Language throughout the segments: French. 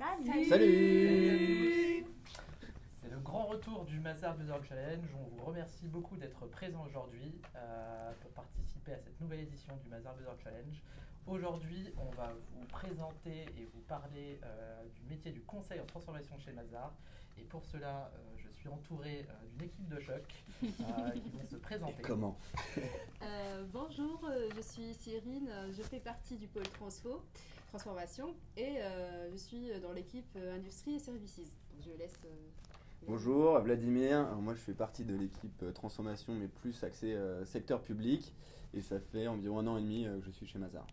Salut. Salut. C'est le grand retour du Mazars Buzzer Challenge. On vous remercie beaucoup d'être présents aujourd'hui pour participer à cette nouvelle édition du Mazars Buzzer Challenge. Aujourd'hui, on va vous présenter et vous parler du métier du conseil en transformation chez Mazars. Et pour cela, je suis entouré d'une équipe de choc qui vont se présenter. Comment Bonjour, je suis Cyrine, je fais partie du pôle transformation et je suis dans l'équipe industrie et services. Donc je laisse. Bonjour, Vladimir. Alors moi, je fais partie de l'équipe transformation, mais plus axée secteur public. Et ça fait environ 1 an et demi que je suis chez Mazars.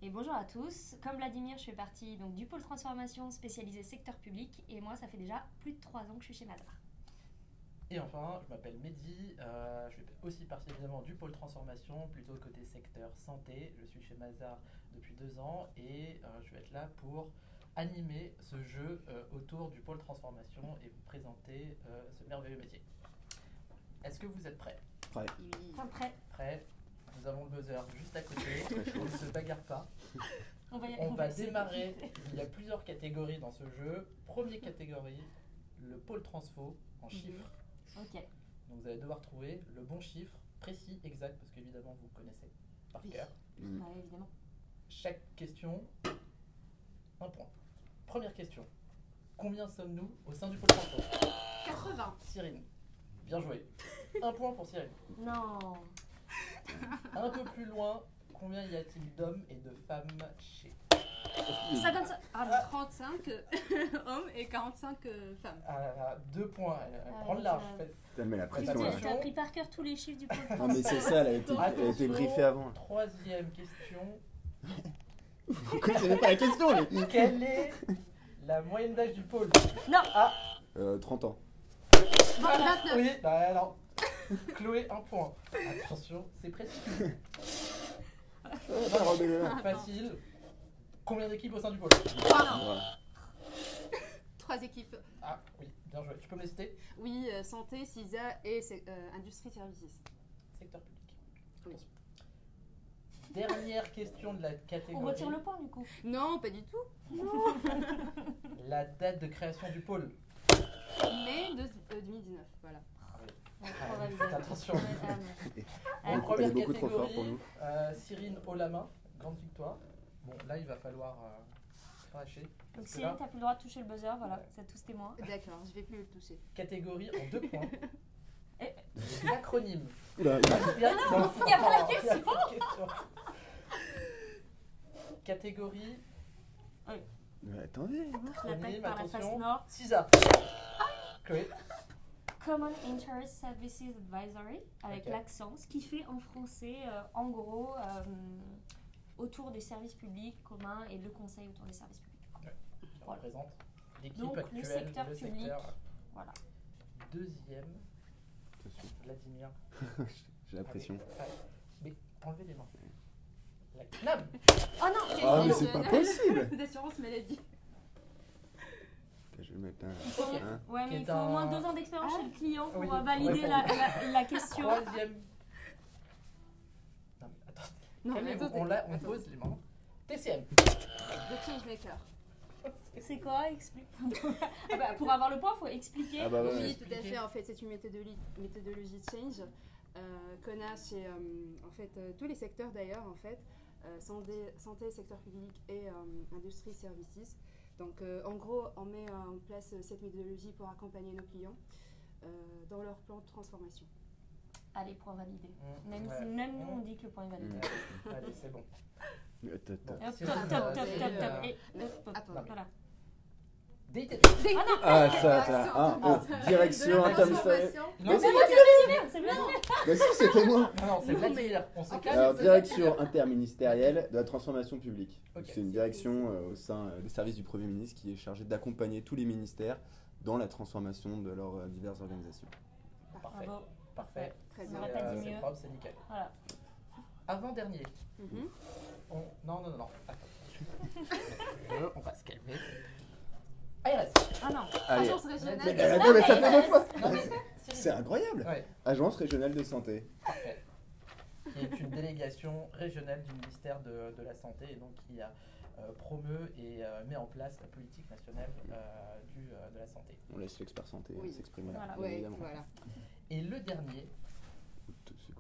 Et bonjour à tous, comme Vladimir, je fais partie donc, du pôle transformation spécialisé secteur public et moi ça fait déjà plus de 3 ans que je suis chez Mazars. Et enfin, je m'appelle Mehdi, je fais aussi partie évidemment du pôle transformation, plutôt côté secteur santé. Je suis chez Mazars depuis 2 ans et je vais être là pour animer ce jeu autour du pôle transformation et vous présenter ce merveilleux métier. Est-ce que vous êtes prêts? Prêt. Oui. Prêt. Prêts. Nous avons le buzzer juste à côté, on ne se bagarre pas. On va essayer. démarrer, il y a plusieurs catégories dans ce jeu. Première catégorie, le pôle transfo en chiffres. Ok. Donc vous allez devoir trouver le bon chiffre, précis, exact, parce qu'évidemment vous connaissez par cœur. Mm. Ouais, évidemment. Chaque question, 1 point. Première question, combien sommes-nous au sein du pôle transfo? 80. Cyrine, bien joué. 1 point pour Cyrine. Non. Un peu plus loin, combien y a-t-il d'hommes et de femmes chez 55. Ah non. 35 hommes et 45 femmes. 2 points, elle Ah, prend le oui, large. ça- Faites- Putain, mais la Tu pression là. as appris par cœur tous les chiffres du pôle Non mais c'est ça, elle a été Attention, briefée avant. Troisième question. Vous connaissez même pas la question, les... Quelle est la moyenne d'âge du pôle? Non. 30 ans. 29. Oui, bah alors. Chloé, 1 point. Attention, c'est précis. Facile. Combien d'équipes au sein du pôle? 3 équipes. Ah oui, bien joué. Tu peux me les citer? Oui, santé, CISA et industrie services. Secteur public. Oui. Attention. Dernière question de la On catégorie. retire le point du coup. Non, pas du tout. La date de création du pôle. Mai 2019, voilà. Ouais, Ah, on va faites valider. attention. Ouais, ah, non. En Elle est première beaucoup trop catégorie, forte pour nous. Cyrine haut la main, grande victoire. Bon, là il va falloir cracher. Donc Parce que Cyrine, là, t'as plus le droit de toucher le buzzer, voilà, c'est à tous témoins. D'accord, je vais plus le toucher. catégorie en 2 points. Eh. L'acronyme. Oula, Il y a pas la question. Catégorie, mais attendez. L'attaque acronyme, par la face attention. nord. CISA. Chloé. Common Interest Services Advisory, avec Ok. l'accent, ce qui fait en français, en gros, autour des services publics communs et le conseil autour des services publics. Qui Voilà. représente l'équipe Donc, le actuelle, secteur le public. secteur. Voilà. Deuxième, Je suis- Vladimir. J'ai la pression. Mais enlevez les mains. La CNAM. Oh non, Ah mais de- c'est pas possible. D'assurance maladie. Je vais mettre un... Ok. hein. Ouais, mais Qui il est faut au moins un- 2 ans d'expérience Ah. chez le client pour Oui, valider ouais, la question. Troisième. Non, mais attends. Non, mais Calmez-vous, on pose les mains. TCM. The Changemaker. C'est quoi? Explique. Ah bah, pour avoir le point, il faut expliquer. Ah bah ouais. Oui, ouais. tout à fait. En fait, c'est une méthodologie de change qu'on a chez en fait, tous les secteurs d'ailleurs, en fait, santé, secteur public et industrie services. Donc, en gros, on met en place cette méthodologie pour accompagner nos clients dans leur plan de transformation. Allez, point validé. Ouais. Même nous, on dit que le point est validé. Allez, c'est bon. Attends. Hop, top, Cyrine, top, top, top, c'est, top. Et hop, hop, Attends. voilà. DIT. Ah non, Ah ça, direction interministérielle. Non, c'est Vladimir, c'est Vladimir. Mais si, c'était moi. non, c'est Vladimir. On se calme. Alors, direction interministérielle de la transformation publique. Ok. C'est une direction au sein des services du Premier ministre qui est chargée d'accompagner tous les ministères dans la transformation de leurs diverses organisations. Parfait. Bravo. Parfait. Très On bien. aurait pas dit C'est mieux. propre, c'est nickel. Voilà. Avant-dernier. Mhm. Non. Attends. On va se calmer. ARS. Ah non. Allez. Agence régionale. Mais de attends, mais ça fait 2 fois. Non, mais C'est incroyable. Ouais, Agence régionale de santé. parfait. qui est une délégation régionale du ministère de la Santé et donc qui promeut et met en place la politique nationale de la santé. On laisse l'expert santé s'exprimer. Voilà. bien Ouais, évidemment. voilà. Et le dernier,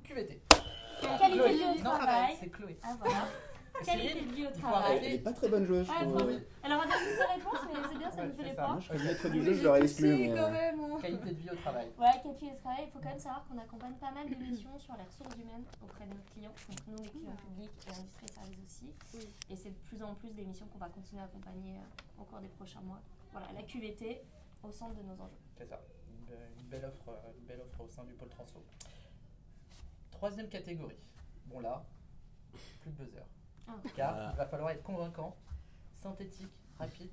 QVT. Qualité Chloé. de vie au Non, travail. c'est Chloé. Ah voilà. Qualité Cyril, de vie au il faut travail. Elle arrêter. est pas très bonne joueuse, je Ouais, trouve. Oui. Alors, on a plus de réponses, mais c'est bien, ça nous fait c'est les ça. points. Moi, je serais le maître du jeu, je l'aurais exclu. Mais, quand même. Hein. Qualité de vie au travail. Ouais, qualité de travail, il faut quand même savoir qu'on accompagne pas mal de missions sur les ressources humaines auprès de nos clients, donc nous les clients publics et industrie et services aussi. Oui. Et c'est de plus en plus des missions qu'on va continuer à accompagner au cours des prochains mois. Voilà, la QVT au centre de nos enjeux. C'est ça. Une belle offre au sein du pôle transfo. Troisième catégorie. Bon là, plus de buzzer. Ah. Car il va falloir être convaincant, synthétique, rapide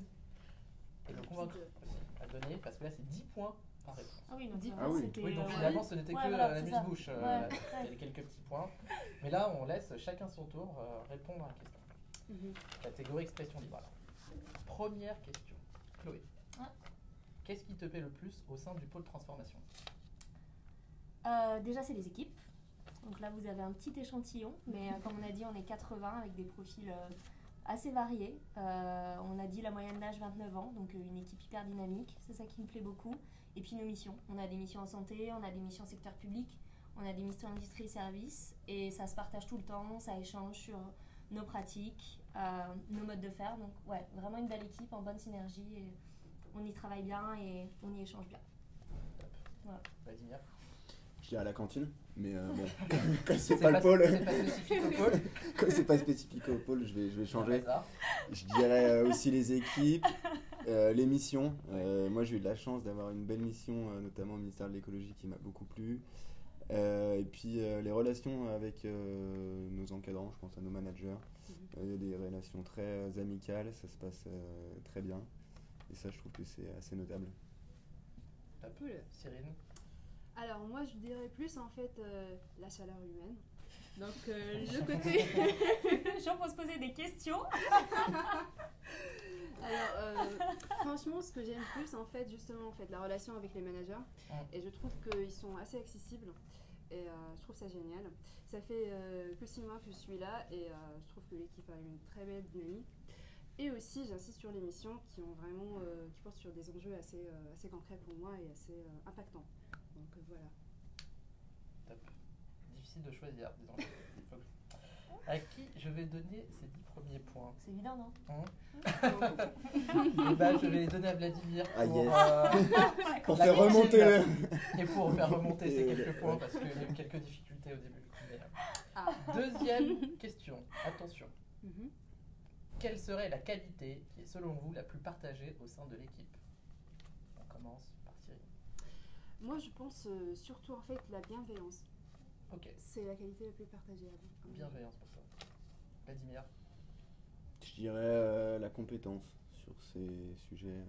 et le convaincre aussi à donner parce que là c'est 10 points par réponse. Ah oui, donc Dis- vraiment, Ah oui. c'était. Oui, donc ouais. finalement ce n'était Ouais, que voilà, la c'est ça. muse-bouche. Ouais, Il y avait quelques petits points. Mais là on laisse chacun son tour répondre à la question. Mhm. Catégorie expression libre. Alors. Première question. Chloé. Ouais. Qu'est-ce qui te plaît le plus au sein du pôle transformation? Déjà, c'est les équipes. Donc là, vous avez un petit échantillon, mais comme on a dit, on est 80 avec des profils assez variés. On a dit la moyenne d'âge 29 ans, donc une équipe hyper dynamique, c'est ça qui me plaît beaucoup. Et puis nos missions. On a des missions en santé, on a des missions secteur public, on a des missions industrie et services, et ça se partage tout le temps, ça échange sur nos pratiques, nos modes de faire. Donc ouais, vraiment une belle équipe en bonne synergie, et on y travaille bien et on y échange bien. Top. Voilà. Vladimir. Je dirais à la cantine, mais bon, comme c'est pas le pôle, C'est pas spécifique au pôle. comme c'est pas spécifique au pôle, je vais changer. Hasard. Je dirais aussi les équipes, les missions. Moi, j'ai eu de la chance d'avoir une belle mission, notamment au ministère de l'écologie, qui m'a beaucoup plu. Et puis les relations avec nos encadrants, je pense à nos managers. Il y a des relations très amicales, ça se passe très bien. Et ça, je trouve que c'est assez notable. Top. Cool. Cyrine. Alors moi je dirais plus en fait la chaleur humaine. Donc le côté. Les gens vont se poser des questions. Alors franchement ce que j'aime plus en fait justement en fait la relation avec les managers et je trouve qu'ils sont assez accessibles et je trouve ça génial. Ça fait que 6 mois que je suis là et je trouve que l'équipe a une très belle dynamique. Et aussi j'insiste sur les missions qui ont vraiment qui portent sur des enjeux assez concrets pour moi et assez impactants. Donc voilà. Top. Difficile de choisir, disons. À qui je vais donner ces 10 premiers points? C'est évident, non? Et bah, je vais les donner à Vladimir Ah, pour, yes. Pour la faire cantine remonter et pour faire remonter ces quelques points parce qu'il y a eu quelques difficultés au début. Mais, deuxième question, attention. Mhm. Quelle serait la qualité qui est selon vous la plus partagée au sein de l'équipe? On commence par Cyril. Moi je pense surtout en fait la bienveillance. Ok, C'est la qualité la plus partagée à vous. bienveillance pour toi. Vladimir. Je dirais la compétence sur ces sujets.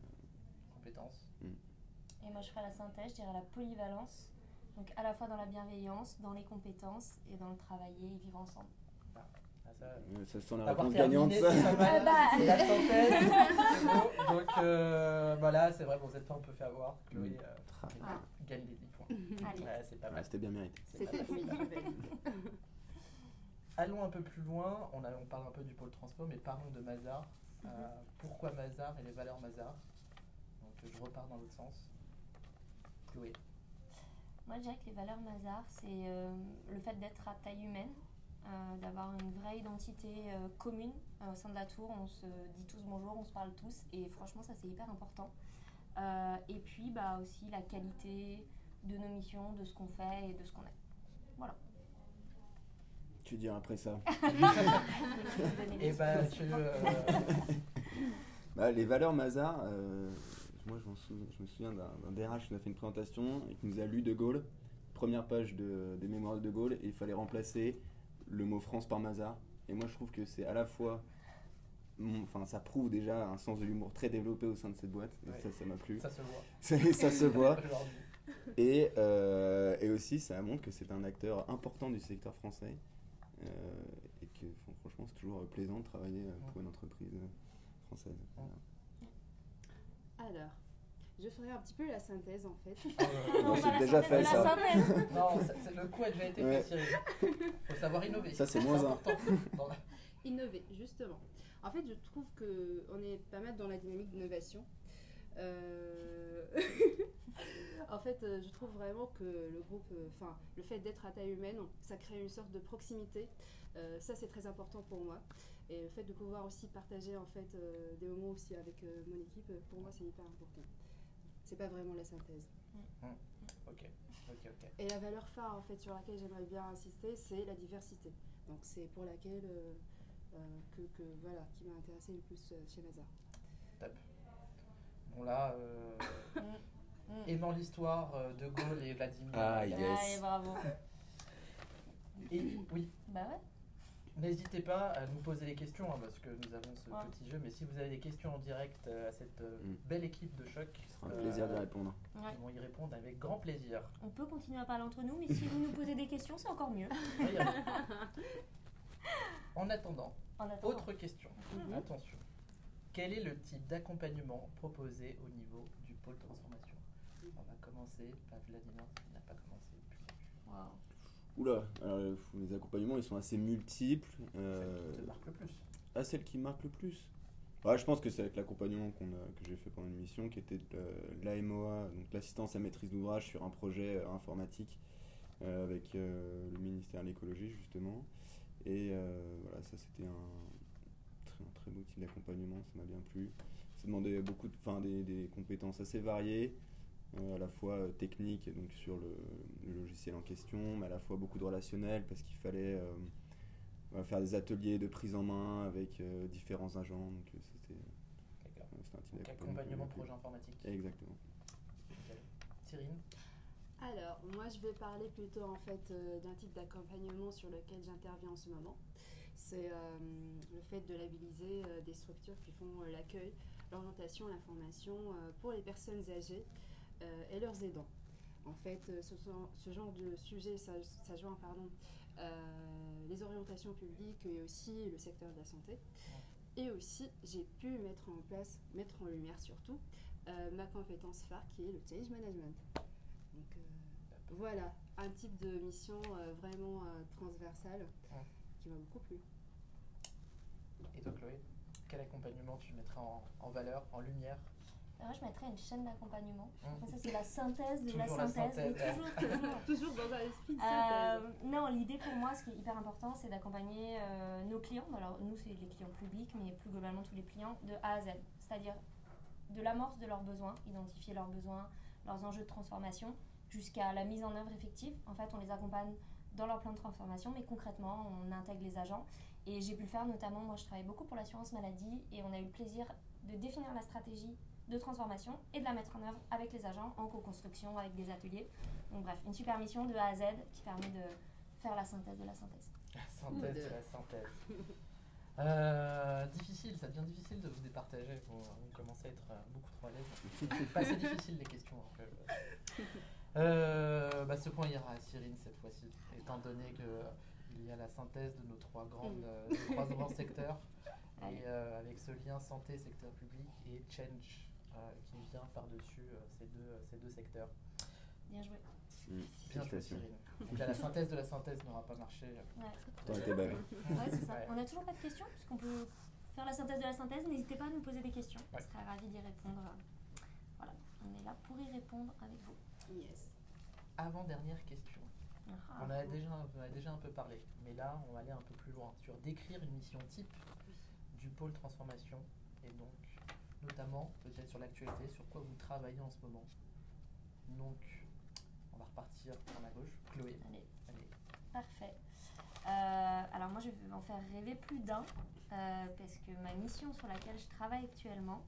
Compétence. Et moi, je ferai la synthèse, je dirais la polyvalence. Donc, à la fois dans la bienveillance, dans les compétences et dans le travailler et vivre ensemble. Ah, ça, Ça sent la avoir réponse gagnante, terminé, ça. c'est pas mal. Bah. C'est la synthèse. C'est beau. Donc voilà, c'est vrai, bon, cette fois on peut faire avoir. Chloé Ah. gagne les 10 points. Allez. Ouais, c'est pas Ouais, mal. c'était bien mérité. C'est pas C'était mal, oui, c'est pas mal. je valide. Allons un peu plus loin, on parle un peu du pôle transfo, mais parlons de Mazars. Pourquoi Mazars et les valeurs Mazars? Donc je repars dans l'autre sens. Chloé. Moi, je dirais que les valeurs Mazars, c'est le fait d'être à taille humaine, d'avoir une vraie identité commune au sein de la tour. On se dit tous bonjour, on se parle tous, et franchement, ça c'est hyper important. Et puis aussi la qualité de nos missions, de ce qu'on fait et de ce qu'on est. Voilà. Tu diras après ça. Et bah tu. Bah, les valeurs Mazars, moi je me souviens d'un DRH qui nous a fait une présentation et qui nous a lu De Gaulle, première page des mémoires de De Gaulle, et il fallait remplacer le mot France par Mazars. Et moi je trouve que c'est à la fois, ça prouve déjà un sens de l'humour très développé au sein de cette boîte, et Ouais. ça m'a plu. Ça se voit. Ça se voit. Aujourd'hui. Et aussi ça montre que c'est un acteur important du secteur français. Et que franchement c'est toujours plaisant de travailler pour une entreprise française. Voilà. Alors, je ferai un petit peu la synthèse en fait. Non, pas c'est la déjà synthèse fait, de la ça. synthèse. Non, le coup a déjà été Ouais. fait, Cyril. Faut savoir innover. Ça, c'est moins un. important. Dans la- Innover, justement. En fait, je trouve qu'on est pas mal dans la dynamique d'innovation. En fait, je trouve vraiment que le groupe, enfin, le fait d'être à taille humaine, ça crée une sorte de proximité. Ça, c'est très important pour moi. Et le fait de pouvoir aussi partager en fait des moments aussi avec mon équipe, pour moi, c'est hyper important. C'est pas vraiment la synthèse. Ok. Et la valeur phare en fait sur laquelle j'aimerais bien insister, c'est la diversité. Donc c'est pour laquelle voilà, qui m'a intéressée le plus chez Mazar. Top. Bon là, aimant l'histoire de Gaulle et Vladimir. Ah, yes. Allez, bravo. Et oui, Bah ouais. n'hésitez pas à nous poser des questions hein, parce que nous avons ce Ouais. petit jeu. Mais si vous avez des questions en direct à cette belle équipe de choc, Ce sera un plaisir d'y répondre. Ouais. ils vont y répondre avec grand plaisir. On peut continuer à parler entre nous, mais si vous nous posez des questions, c'est encore mieux. Oui, en attendant, En attendant. autre question. Mhm. Attention. Quel est le type d'accompagnement proposé au niveau du pôle transformation? On va commencer par Vladimir qui n'a pas commencé depuis le début. Wow. Oula, alors les accompagnements ils sont assez multiples. Celle qui te marque le plus. Celle qui marque le plus. Ouais, je pense que c'est avec l'accompagnement que j'ai fait pendant une mission qui était de l'AMOA, donc l'assistance à maîtrise d'ouvrage sur un projet informatique avec le ministère de l'écologie justement. Et voilà, ça c'était un très beau type d'accompagnement, ça m'a bien plu. Ça demandait beaucoup des compétences assez variées, à la fois techniques, donc sur le logiciel en question, mais à la fois beaucoup de relationnel parce qu'il fallait faire des ateliers de prise en main avec différents agents. Donc c'était D'accord. un type Donc d'accompagnement. accompagnement projet informatique. Exactement. Nickel. Cyrine. Alors, moi, je vais parler plutôt en fait d'un type d'accompagnement sur lequel j'interviens en ce moment. C'est le fait de labelliser des structures qui font l'accueil, l'orientation, l'information pour les personnes âgées et leurs aidants. En fait, ce genre de sujet, ça joint les orientations publiques et aussi le secteur de la santé. Et aussi, j'ai pu mettre en lumière surtout, ma compétence phare qui est le change management. Donc voilà, un type de mission vraiment transversale qui m'a beaucoup plu. Et toi Chloé, quel accompagnement tu mettrais en valeur, en lumière? Moi, je mettrais une chaîne d'accompagnement. Mmh. Ça, c'est la synthèse de la Toujours la synthèse. synthèse, Mais toujours. Toujours dans un esprit de synthèse. Non, l'idée pour moi, ce qui est hyper important, c'est d'accompagner nos clients. Alors, nous, c'est les clients publics, mais plus globalement tous les clients, de A à Z. C'est-à-dire de l'amorce de leurs besoins, identifier leurs besoins, leurs enjeux de transformation, jusqu'à la mise en œuvre effective. En fait, on les accompagne dans leur plan de transformation, mais concrètement, on intègre les agents. Et j'ai pu le faire notamment, moi, je travaille beaucoup pour l'assurance maladie, et on a eu le plaisir de définir la stratégie de transformation et de la mettre en œuvre avec les agents en co-construction, avec des ateliers. Donc bref, une super mission de A à Z qui permet de faire la synthèse de la synthèse. La synthèse de la synthèse. Difficile, ça devient difficile de vous départager. Vous commencez à être beaucoup trop à l'aise. C'est pas assez difficile les questions. Ce point ira à Cyrine cette fois-ci, étant donné qu'il y a la synthèse de nos trois grands secteurs. Et avec ce lien santé, secteur public et change qui vient par-dessus ces deux secteurs. Bien joué. Bien joué Félicitations. Cyrine. Donc là, la synthèse de la synthèse n'aura pas marché. Ouais, T'aurais été belle. ouais c'est ça. Ouais. On n'a toujours pas de questions, puisqu'on peut faire la synthèse de la synthèse. N'hésitez pas à nous poser des questions. Ouais. On serait ravis d'y répondre. Voilà, on est là pour y répondre avec vous. Yes. Avant-dernière question. Ah, On en a déjà un peu parlé, mais là, on va aller un peu plus loin sur décrire une mission type du pôle transformation et donc notamment peut-être sur l'actualité, sur quoi vous travaillez en ce moment. Donc, on va repartir par la gauche. Chloé. Allez. Allez. Parfait. Alors moi je vais en faire rêver plus d'un parce que ma mission sur laquelle je travaille actuellement,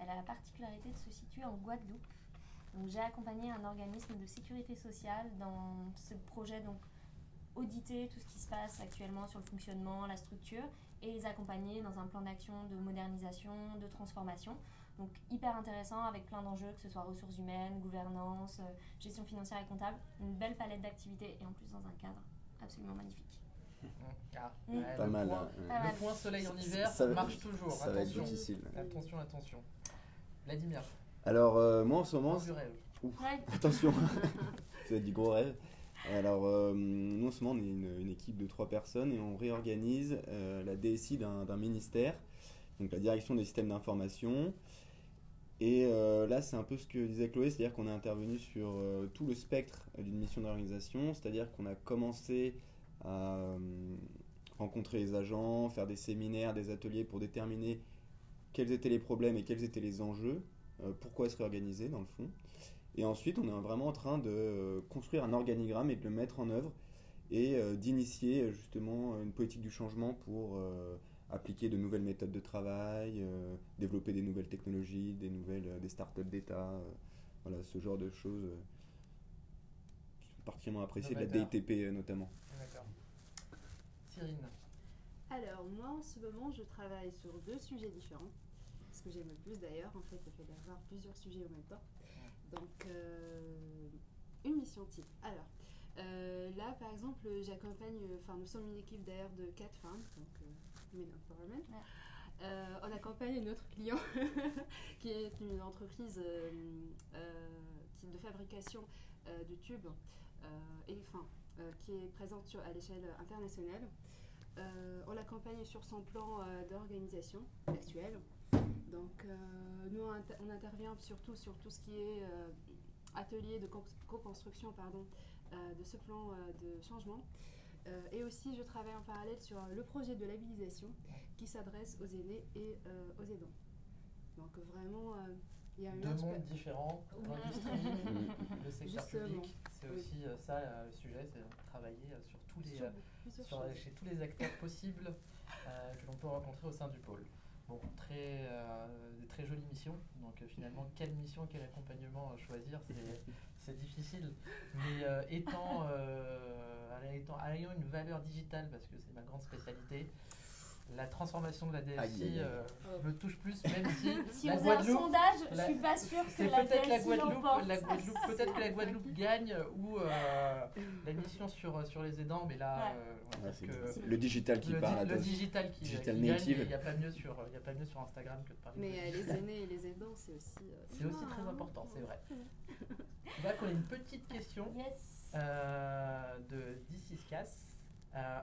elle a la particularité de se situer en Guadeloupe. Donc j'ai accompagné un organisme de sécurité sociale dans ce projet, donc auditer tout ce qui se passe actuellement sur le fonctionnement, la structure et les accompagner dans un plan d'action de modernisation, de transformation. Donc hyper intéressant avec plein d'enjeux, que ce soit ressources humaines, gouvernance, gestion financière et comptable, une belle palette d'activités et en plus dans un cadre absolument magnifique. Pas mal. Le point soleil en hiver Ça marche toujours. Ça va être Attention. difficile. Attention. Vladimir. Alors, moi en ce moment, Du rêve. ouf, Ouais. attention, ça dit gros rêve. Alors, nous en ce moment, on est une équipe de 3 personnes et on réorganise la DSI d'un ministère, donc la direction des systèmes d'information. Et là, c'est un peu ce que disait Chloé, c'est-à-dire qu'on est intervenu sur tout le spectre d'une mission d'organisation, c'est-à-dire qu'on a commencé à rencontrer les agents, faire des séminaires, des ateliers pour déterminer quels étaient les problèmes et quels étaient les enjeux, pourquoi se réorganiser dans le fond. Et ensuite, on est vraiment en train de construire un organigramme et de le mettre en œuvre et d'initier justement une politique du changement pour appliquer de nouvelles méthodes de travail, développer des nouvelles technologies, des startups d'État, voilà, ce genre de choses qui sont particulièrement appréciées de la Novateur. DITP notamment. D'accord. Cyrine. Alors, moi, en ce moment, je travaille sur 2 sujets différents. Ce que j'aime le plus d'ailleurs, en fait, le fait d'avoir plusieurs sujets en même temps. Donc, une mission type. Alors, là, par exemple, j'accompagne, nous sommes une équipe d'ailleurs de 4 femmes, donc Women Empowerment. Ouais. On accompagne notre client, qui est une entreprise de fabrication de tubes qui est présente à l'échelle internationale. On l'accompagne sur son plan d'organisation actuel. Donc, nous, on intervient surtout sur tout ce qui est atelier de co-construction de ce plan de changement. Et aussi, je travaille en parallèle sur le projet de labellisation qui s'adresse aux aînés et aux aidants. Donc, vraiment, il y a une 2 mondes différents, l'industrie, le secteur Justement. public. C'est Oui. aussi ça le sujet, c'est de travailler sur tous les, plusieurs choses. chez tous les acteurs possibles que l'on peut rencontrer au sein du pôle. Bon, des très jolies missions. Donc finalement, quelle mission, quel accompagnement choisir, c'est difficile. Mais ayant une valeur digitale, parce que c'est ma grande spécialité, la transformation de la DSI Aïe, aïe, me touche plus, même si Si la on faisait un Guadeloupe, sondage, je la- suis pas sûre que c'est la peut-être la DSI Guadeloupe, l'emporte. peut-être que la Guadeloupe gagne ou la mission sur les aidants, mais là, Ouais. on va Ah, dire c'est que le digital qui parle. le digital qui Digital gagne, native. il n'y a pas mieux sur Instagram que de parler Mais de les aînés et les aidants, c'est aussi... c'est aussi très important, c'est vrai. Là, qu'on a une petite question Yes. de Dissiscas.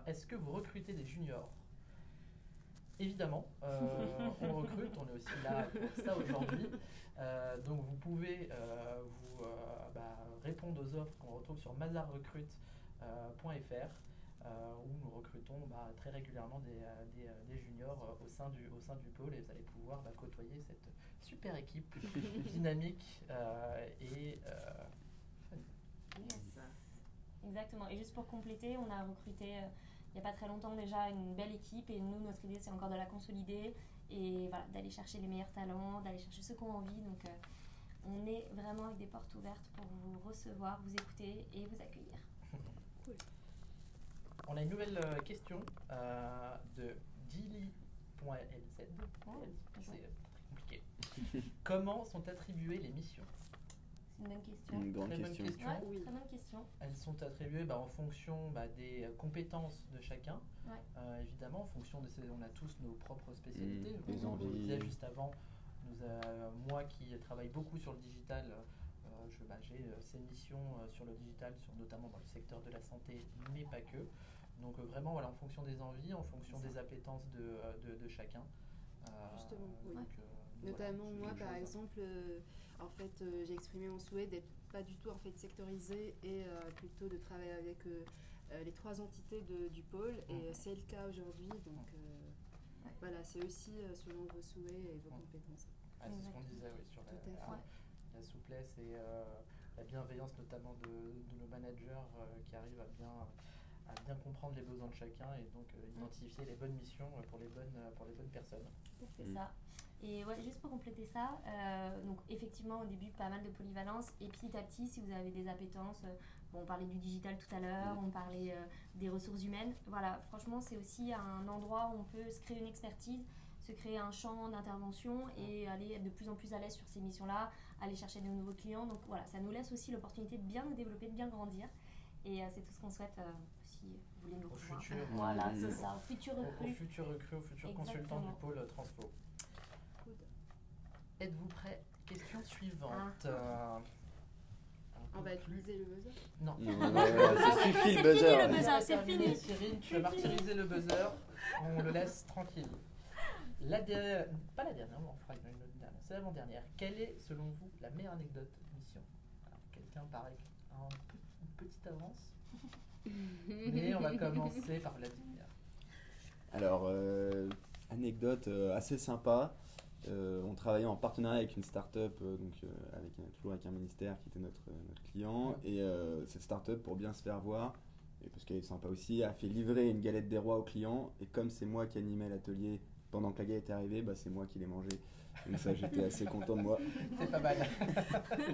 Est-ce que vous recrutez des juniors? Évidemment, on recrute, on est aussi là pour ça aujourd'hui. Donc vous pouvez répondre aux offres qu'on retrouve sur mazarrecrute.fr où nous recrutons très régulièrement des juniors au sein du pôle, et vous allez pouvoir côtoyer cette super équipe dynamique et fun. Yes. Exactement. Et juste pour compléter, on a recruté il n'y a pas très longtemps déjà une belle équipe, et nous, notre idée, c'est encore de la consolider et voilà, d'aller chercher les meilleurs talents, d'aller chercher ceux qui ont envie. Donc, on est vraiment avec des portes ouvertes pour vous recevoir, vous écouter et vous accueillir. Cool. On a une nouvelle question de Gilly.lz. Oh, C'est très compliqué. Comment sont attribuées les missions? C'est une bonne question. Une grande Très bonne question. question. Ouais, Oui. très bonne question. Elles sont attribuées en fonction des compétences de chacun. Ouais. Évidemment, en fonction on a tous nos propres spécialités. Les Comme on le envies. disait juste avant, moi qui travaille beaucoup sur le digital, j'ai ces missions sur le digital, notamment dans le secteur de la santé, mais pas que. Donc vraiment, en fonction des envies, en fonction des appétences de chacun. Justement, oui. donc, Notamment voilà, moi c'est par quelque chose. exemple, j'ai exprimé mon souhait d'être pas du tout sectorisé et plutôt de travailler avec les 3 entités du pôle, et c'est le cas aujourd'hui. Donc voilà, c'est aussi selon vos souhaits et vos compétences. C'est ce qu'on disait sur Tout à fait. la souplesse et la bienveillance notamment de nos managers qui arrivent à bien comprendre les besoins de chacun, et donc identifier les bonnes missions pour les bonnes personnes. C'est ça. Et ouais, juste pour compléter ça, donc effectivement au début pas mal de polyvalence, et petit à petit, si vous avez des appétences, on parlait du digital tout à l'heure, on parlait des ressources humaines, voilà, franchement c'est aussi un endroit où on peut se créer une expertise, se créer un champ d'intervention et aller être de plus en plus à l'aise sur ces missions-là, aller chercher de nouveaux clients. Donc voilà, ça nous laisse aussi l'opportunité de bien nous développer, de bien grandir, et c'est tout ce qu'on souhaite si vous voulez nous Au rejoindre. futur. Voilà, c'est ça, au futur Aux recrue. futurs recrues, aux futurs consultants du Exactement. pôle Transfo. Good. Êtes-vous prêts? Question suivante. On va utiliser le buzzer. Non. Non, ça suffit C'est le buzzer. fini, le On buzzer, a c'est terminé. fini. Cyrine, tu as martyrisé le buzzer. On le laisse tranquille. Pas la dernière, on fera une autre dernière. C'est l'avant-dernière. Quelle est, selon vous, la meilleure anecdote mission? Alors, quelqu'un paraît une petite avance. Mais on va commencer par Vladimir. Alors, anecdote assez sympa. On travaillait en partenariat avec une start-up, toujours avec un ministère qui était notre client. Et cette start-up, pour bien se faire voir, et parce qu'elle est sympa aussi, a fait livrer une galette des rois au client. Et comme c'est moi qui animais l'atelier pendant que la galette était arrivée, bah, c'est moi qui l'ai mangée. Donc ça, j'étais assez content de moi. C'est pas mal.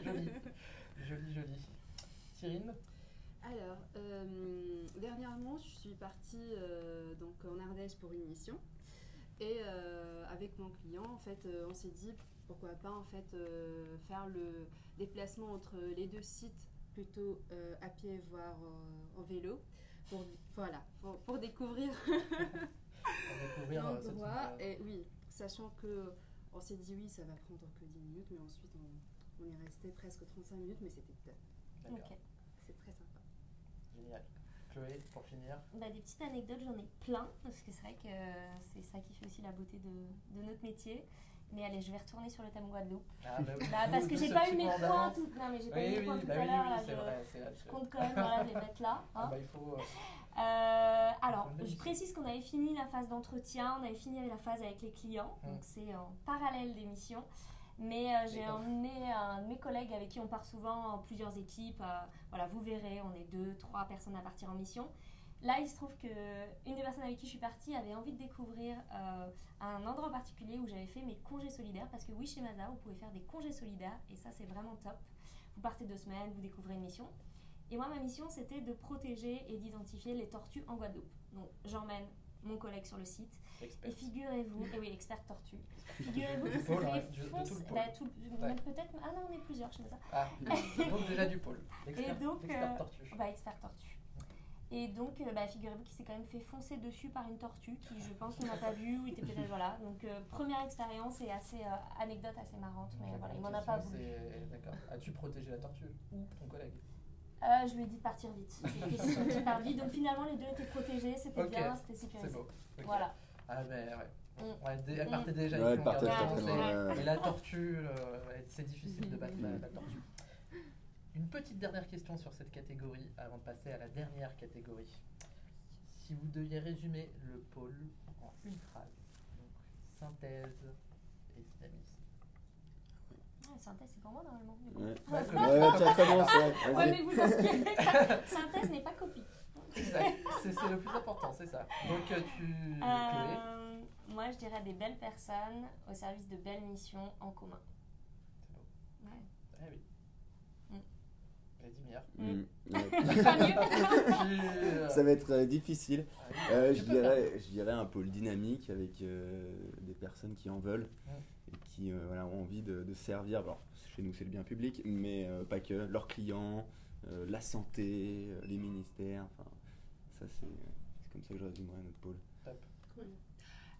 Joli. Joli, joli. Cyrine? Alors, dernièrement, je suis partie donc en Ardèche pour une mission. Et avec mon client, en fait, on s'est dit pourquoi pas en fait faire le déplacement entre les deux sites plutôt à pied voire en vélo pour découvrir l'endroit. Et oui, sachant que on s'est dit oui, ça va prendre que 10 minutes, mais ensuite on est resté presque 35 minutes, mais c'était top. D'accord. Ok. C'est très sympa. Génial. Chloé, pour finir. Bah, des petites anecdotes, j'en ai plein, parce que c'est vrai que c'est ça qui fait aussi la beauté de notre métier. Mais allez, je vais retourner sur le thème Guadeloupe. Ah, bah oui. Bah, parce que j'ai pas eu mes points tout. Non, mais j'ai pas eu mes points tout à l'heure. Là, c'est vrai. je compte quand même voilà, les mettre là. Hein. Ah bah, il faut. Alors, je précise qu'on avait fini la phase d'entretien, on avait fini la phase avec les clients, donc c'est en parallèle des missions. Mais j'ai emmené un de mes collègues avec qui on part souvent en plusieurs équipes. Voilà, vous verrez, on est 2-3 personnes à partir en mission. Là, il se trouve qu'une des personnes avec qui je suis partie avait envie de découvrir un endroit particulier où j'avais fait mes congés solidaires. Parce que oui, chez Mazars, vous pouvez faire des congés solidaires et ça, c'est vraiment top. Vous partez 2 semaines, vous découvrez une mission. Et moi, ma mission, c'était de protéger et d'identifier les tortues en Guadeloupe. Donc, j'emmène mon collègue sur le site. Expert. Et figurez-vous, et oui, expert tortue. Figurez-vous que ça fait fonce. Peut-être. Ah non, on est plusieurs chez Mazars. Ah, donc déjà du pôle. Et donc, expert tortue. Expert tortue. Et donc, figurez-vous qu'il s'est quand même fait foncer dessus par une tortue qui, je pense, ne m'a pas vu ou était peut-être voilà. Donc, première expérience et assez anecdote assez marrante, mais Donc, voilà, la il m'en a pas voulu. D'accord. As-tu protégé la tortue ou ton collègue? Je lui ai dit de partir vite. J'ai part vite. Donc finalement, les deux étaient protégés, c'était bien, c'était sécurisé. C'est beau. Okay. Voilà. Ah mais ouais. Elle partait déjà. Ouais, elle partait très très loin. Et la tortue, c'est difficile de battre la tortue. Une petite dernière question sur cette catégorie avant de passer à la dernière catégorie. Si vous deviez résumer le pôle en une phrase, donc synthèse et dynamisme. Synthèse, c'est pour moi normalement. Ouais, ça commence. Ouais, mais vous inspirez. Synthèse n'est pas copie. C'est le plus important, c'est ça. Donc Chloé. Moi, je dirais des belles personnes au service de belles missions en commun. C'est beau. Ouais. Ah oui. Vladimir. Ça va être difficile. Je dirais un pôle dynamique avec des personnes qui en veulent et qui ont envie de servir. Alors, chez nous, c'est le bien public, mais pas que. Leurs clients, la santé, les ministères. Enfin, ça, c'est comme ça que je résumerais notre pôle. Top. Cool.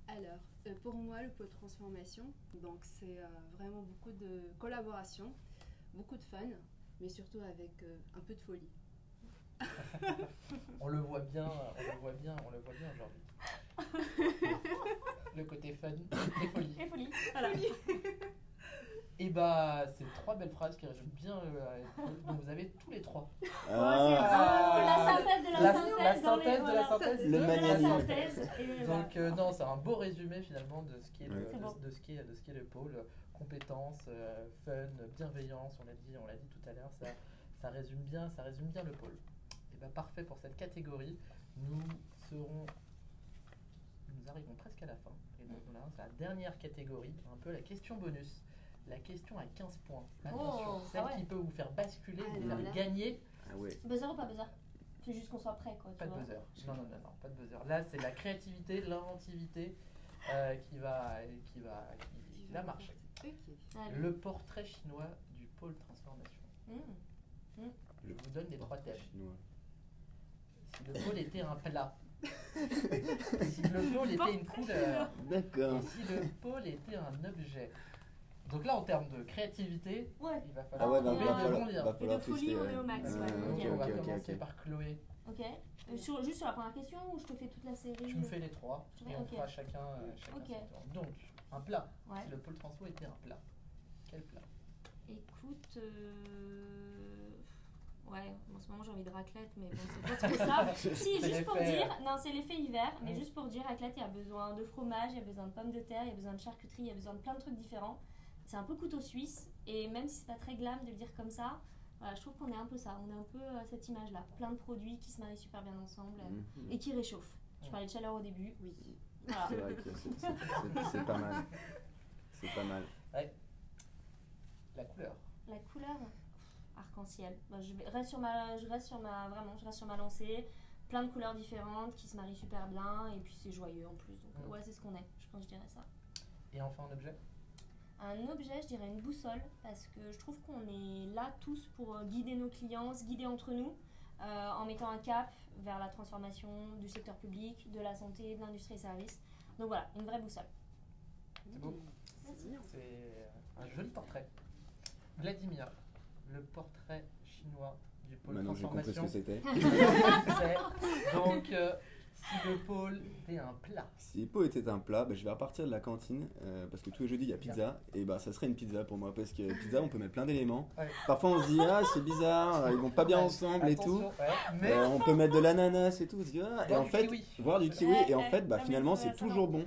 Alors, pour moi, le pôle transformation, donc c'est vraiment beaucoup de collaboration, beaucoup de fun, mais surtout avec un peu de folie. On le voit bien aujourd'hui. Le côté fun et folie. Et folie. Voilà. Et bah, c'est 3 belles phrases qui résument bien donc vous avez tous les 3. C'est la synthèse de la synthèse. La synthèse Le magnanime. Donc non, c'est un beau résumé finalement de ce qui est de ce qui est le pôle. Compétences, fun, bienveillance, on l'a dit tout à l'heure, ça résume bien le pôle. Et bah parfait pour cette catégorie. Nous arrivons presque à la fin. Et donc là, c'est la dernière catégorie, un peu la question bonus. La question à 15 points. Attention, celle qui peut vous faire basculer, vous faire gagner. Ah ouais. Buzzer ou pas buzzer? C'est juste qu'on soit prêt, quoi. Pas de buzzer. Non, pas de buzzer. Là, c'est la créativité, l'inventivité qui va marcher. Okay. Le portrait chinois du pôle transformation. Je vous donne les 3 thèmes. Si le pôle était un plat. Si le pôle était une couleur. D'accord. Et si le pôle était un objet. Donc là, en termes de créativité, Ouais. il va Ah falloir ouais, trouver va de falloir, bons liens. va falloir Et de folie, tester, on ouais. est au max, ouais. Donc Ok, on va ok, commencer ok. par Chloé. Ok. Juste sur la première question ou je te fais toute la série Tu me fais les trois et on Ok. fera chacun Ok. son tour. Donc, un plat. Ouais. Si le pôle transfo était un plat, quel plat? Écoute, ouais, en ce moment j'ai envie de raclette, mais bon, c'est pas trop ça. Si, C'est juste pour l'effet, dire, non, c'est l'effet hiver, mais Mm. juste pour dire, raclette, il y a besoin de fromage, il y a besoin de pommes de terre, il y a besoin de charcuterie, il y a besoin de plein de trucs différents. C'est un peu couteau suisse, et même si c'est pas très glam de le dire comme ça, voilà, je trouve qu'on est un peu ça, on est un peu cette image-là. Plein de produits qui se marient super bien ensemble Mhm. et qui réchauffent. Je parlais de chaleur au début. Oui. Voilà. C'est vrai que c'est pas mal. C'est pas mal. La couleur. La couleur arc-en-ciel. Bah, je reste sur ma lancée. Plein de couleurs différentes qui se marient super bien et puis c'est joyeux en plus. Donc ouais, c'est ce qu'on est. Je pense que je dirais ça. Et enfin un objet. Un objet, je dirais une boussole parce que je trouve qu'on est là tous pour guider nos clients, se guider entre nous en mettant un cap vers la transformation du secteur public, de la santé, de l'industrie et services. Donc voilà, une vraie boussole. C'est beau. C'est bien. C'est un joli portrait. Vladimir, le portrait chinois du pôle Maintenant, j'ai compris ce transformation. que c'était. C'est donc si le pôle était un plat. Si Hippo était un plat, bah, je vais repartir de la cantine parce que tous les jeudis il y a pizza et bah ça serait une pizza pour moi parce que pizza on peut mettre plein d'éléments. Ouais. Parfois on se dit ah c'est bizarre, ils vont pas bien Ouais, ensemble et tout. attention, ouais, mais On peut mettre de l'ananas et tout. On se dit, ah, et Voir en du fait, kiwi. voir du kiwi et en fait bah Ah, mais finalement ouais, c'est ça toujours bon.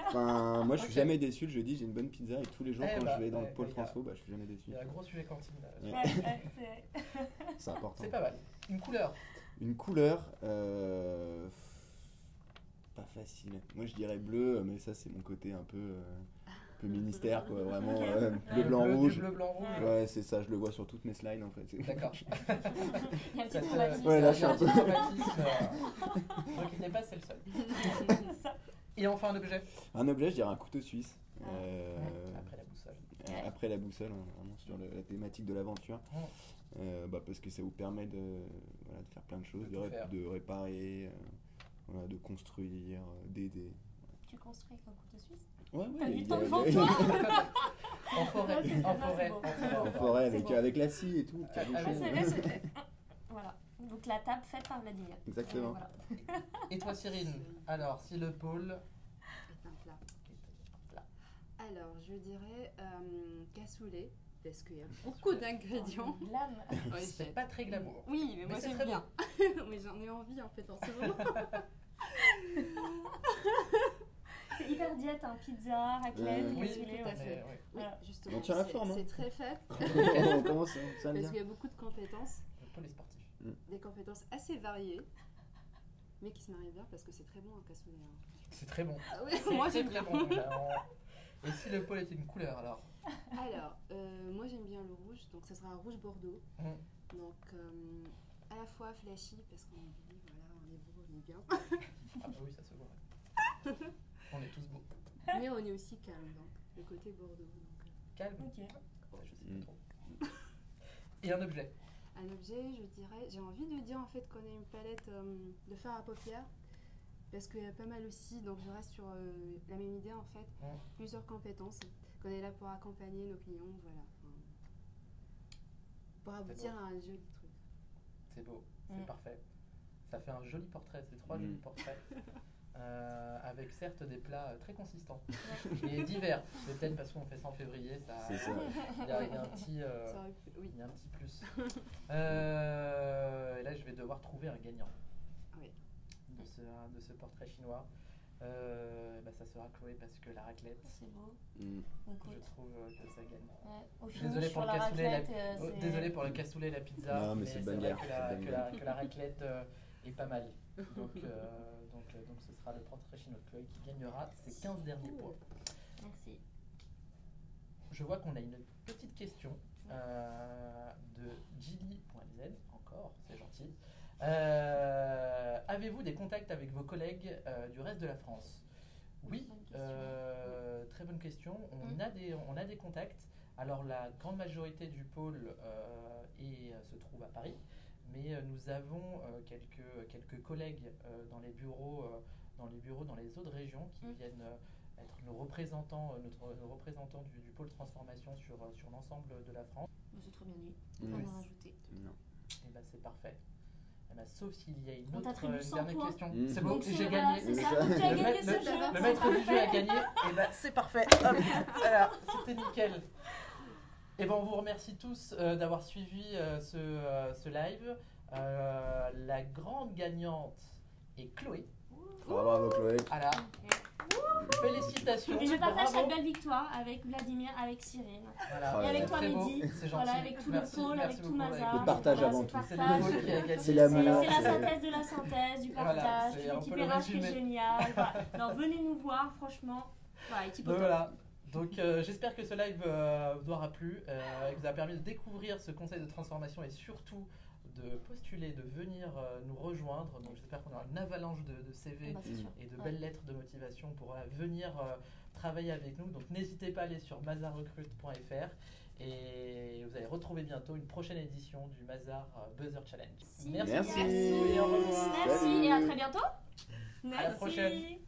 Enfin moi je suis Ok. jamais déçu le jeudi, j'ai une bonne pizza et tous les jours Eh quand bah, je vais dans ouais, le pôle ouais, transfo bah je suis jamais déçu. il y a un gros sujet cantine là. Ouais. C'est important. C'est pas mal. Une couleur. Une couleur pas facile. Moi je dirais bleu mais ça c'est mon côté un peu ministère quoi, vraiment Ok. bleu blanc Du rouge. bleu blanc rouge. Ouais, c'est ça, je le vois sur toutes mes slides en fait. D'accord. Il y a un petit Ça te- traumatisme. Ouais, là, je suis un il y a peu- petit traumatisme, donc il n'est pas c'est le seul. Ça. Et enfin un objet. Un objet, je dirais un couteau suisse. Après la boussole. Après la boussole, hein, vraiment sur la thématique de l'aventure. Bah, parce que ça vous permet de faire plein de choses, De tout faire. de réparer, de construire, d'aider. Tu construis avec un couteau suisse? Ouais, T'as ouais, du il y temps a- devant il y a- toi. En forêt. Ouais, c'est En bien, forêt. c'est beau. en forêt C'est avec, beau. avec la scie et tout. Ah, cabochon. oui, C'est vrai, c'est vrai. Voilà. Donc la table faite par Vladimir. Exactement. Voilà. Et toi Cyrine, alors si le pôle C'est un plat. est un plat. Alors, je dirais cassoulet, parce qu'il y a beaucoup d'ingrédients. Glam. Ouais, C'est j'ai- pas très glamour. Oui, mais moi c'est j'aime très bien. Mais j'en ai envie en fait en ce moment. C'est hyper diète, hein. Pizza, raclette, Oui, cassoulet. tout à ouais. fait. Oui. Oui, Voilà. justement. On tient la c'est- forme, hein. C'est très fait, On commence, ça me parce vient. qu'il y a beaucoup de compétences, Le pôle est sportif. des compétences assez variées, mais qui se marient bien parce que c'est très bon un cassoulet. hein. C'est très bon. Ah oui, C'est moi très, j'aime très bien. bon. Et si le pôle était une couleur alors? Alors, moi j'aime bien le rouge, donc ça sera un rouge bordeaux. Donc à la fois flashy parce qu'on dit voilà, on est beau, on est bien, Ah bah oui, ça se voit. On est tous beaux. mais on est aussi calme, donc le côté bordeaux. Donc, Calme. Ok. Ça, je sais pas trop. Et un objet. un objet, je dirais, j'ai envie de dire en fait qu'on a une palette de fard à paupières. Parce qu'il y a pas mal aussi, donc je reste sur la même idée en fait, plusieurs compétences, qu'on est là pour accompagner nos clients, voilà. Pour aboutir à un joli truc. C'est beau, c'est parfait. Ça fait un joli portrait, c'est trois jolis portraits. Avec certes des plats très consistants et divers. Peut-être parce qu'on fait ça en février, ça, C'est ça. il y a un petit, Ça aurait pu- oui. il y a un petit plus. Et là, je vais devoir trouver un gagnant Oui. de ce portrait chinois. Bah, ça sera Chloé parce que la raclette, C'est beau. Mm. Écoute, je trouve que ça gagne. ouais. Au Désolé finish, pour sur le la cassoulet, raclette, c'est- Désolé pour le cassoulet et la pizza. Non, mais c'est vrai banger, que c'est la, banger. que la raclette est pas mal. Donc ce sera le portrait chinois de Chloé qui gagnera ses 15 derniers points. Merci. Je vois qu'on a une petite question de Gilly.z, encore, c'est gentil. Avez-vous des contacts avec vos collègues du reste de la France? Oui, Bonne question. très bonne question. On a des contacts. Alors la grande majorité du pôle se trouve à Paris, mais nous avons quelques collègues dans les bureaux dans les autres régions qui viennent être nos représentants, nos représentants du pôle transformation sur l'ensemble de la France. C'est trop bien dit. Mm. Rien à rajouter. Non. Et bah c'est parfait. Eh ben, sauf s'il y a une On autre t'attribue 100 dernière points. question. Mm. C'est bon, Donc, j'ai voilà, gagné. c'est ça, C'est donc tu as Le gagné maître- ce jeu. Le c'est maître du jeu parfait. a gagné. Et bah c'est parfait. Hop, voilà, c'était nickel. Et ben on vous remercie tous d'avoir suivi ce live. La grande gagnante est Chloé. Bravo Chloé. Voilà. Félicitations. Et je partage bravo. cette belle victoire avec Vladimir, avec Cyril. Voilà. Oh Et là avec là. toi Très beau, Mehdi, c'est gentil. voilà, avec tout Merci, le pôle, merci avec tout beaucoup, Mazar. Le partage Voilà, avant c'est tout. C'est partage. le pôle qui a gagné. C'est l'amour. Voilà, C'est la c'est- synthèse de la synthèse, du Voilà, partage, c'est du un peu l'équipe le RH qui est résumé. génial. Voilà. Alors venez nous voir, franchement. Voilà, équipe au Donc top. voilà. Donc j'espère que ce live vous aura plu, vous a permis de découvrir ce conseil de transformation et surtout de postuler, de venir nous rejoindre. Donc j'espère qu'on aura une avalanche de CV Bah, c'est sûr. et de Ouais. belles lettres de motivation pour venir travailler avec nous. Donc n'hésitez pas à aller sur mazarrecrute.fr et vous allez retrouver bientôt une prochaine édition du Mazar Buzzer Challenge. Merci. Merci. Et au revoir. Merci Salut. et à très bientôt. À la prochaine.